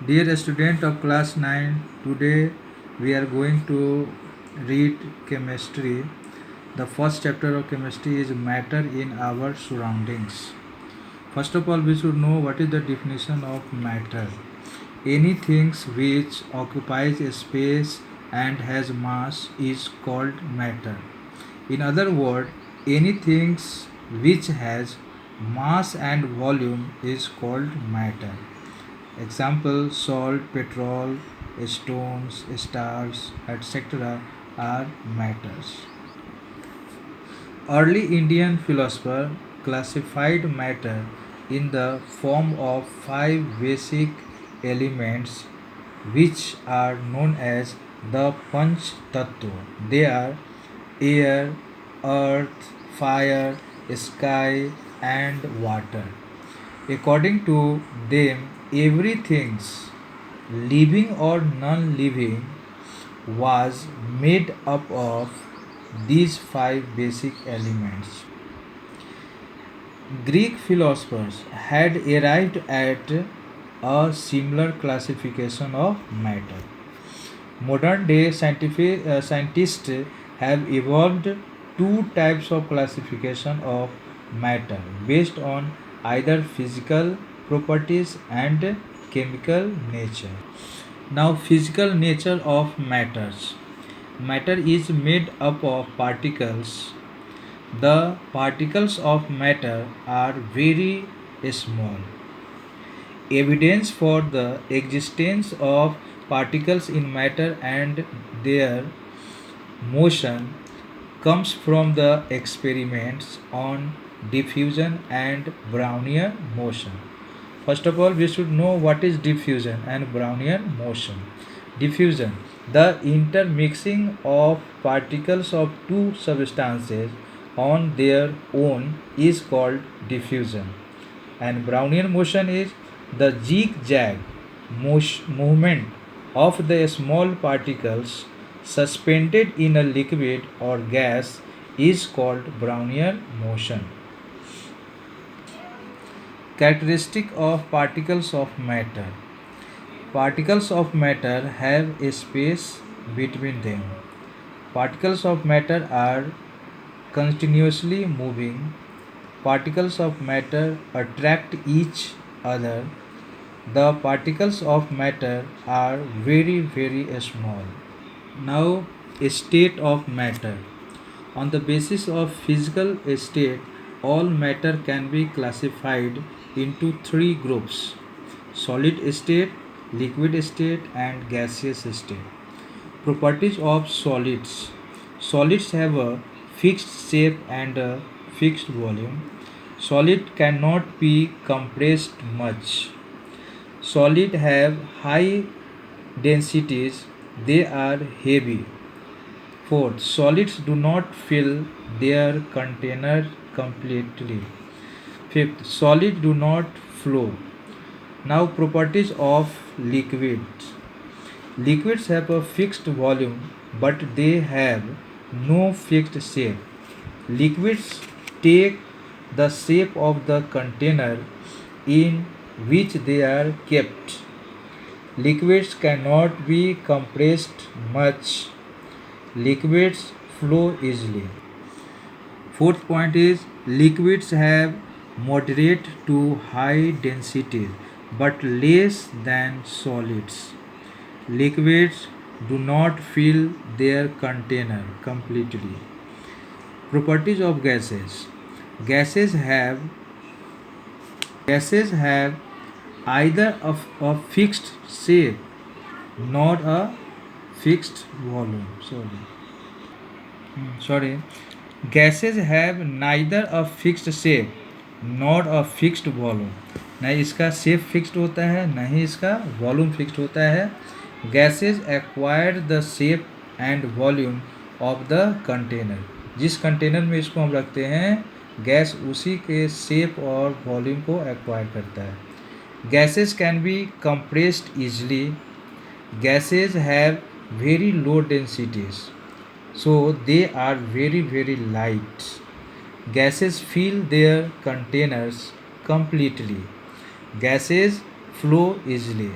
Dear student of class 9, today we are going to read chemistry. The first chapter of chemistry is matter in our surroundings. First of all, we should know what is the definition of matter. Anything which occupies a space and has mass is called matter. In other words, anything which has mass and volume is called matter. Example salt, petrol, stones, stars, etc. are matters. Early Indian philosopher classified matter in the form of five basic elements which are known as the Panch Tattva. They are air, earth, fire, sky, and water. According to them, everything, living or non living, was made up of these five basic elements. Greek philosophers had arrived at a similar classification of matter. Modern day scientists have evolved two types of classification of matter based on either physical properties and chemical nature. Now, physical nature of matters. Matter is made up of particles. The particles of matter are very small. Evidence for the existence of particles in matter and their motion comes from the experiments on diffusion and Brownian motion. First of all, we should know what is diffusion and Brownian motion. Diffusion, the intermixing of particles of two substances on their own, is called diffusion. And Brownian motion is the zigzag movement of the small particles suspended in a liquid or gas is called Brownian motion. Characteristic of particles of matter. Particles of matter have a space between them. Particles of matter are continuously moving. Particles of matter attract each other. The particles of matter are very small. Now, a state of matter. On the basis of physical state, all matter can be classified into three groups: solid state, liquid state, and gaseous state. Properties of solids. Solids have a fixed shape and a fixed volume. Solid cannot be compressed much. Solid have high densities, they are heavy. Fourth, solids do not fill their container completely. Fifth, solids do not flow. Now, properties of liquids. Liquids have a fixed volume, but they have no fixed shape. Liquids take the shape of the container in which they are kept. Liquids cannot be compressed much. Liquids flow easily. Fourth point is liquids have moderate to high density but less than solids. Liquids do not fill their container completely. Properties of gases. Gases have gases have either a fixed shape nor a fixed volume. Sorry. Gases have neither a fixed shape nor a fixed volume. नहीं इसका shape fixed होता है, नहीं इसका volume fixed होता है. Gases acquire the shape and volume of the container. जिस container में इसको हम रखते हैं, गैस उसी के शेप और वॉल्यूम को एक्वायर करता है. Gases can be compressed easily. Gases have very low densities, so they are very light. Gases fill their containers completely. Gases flow easily.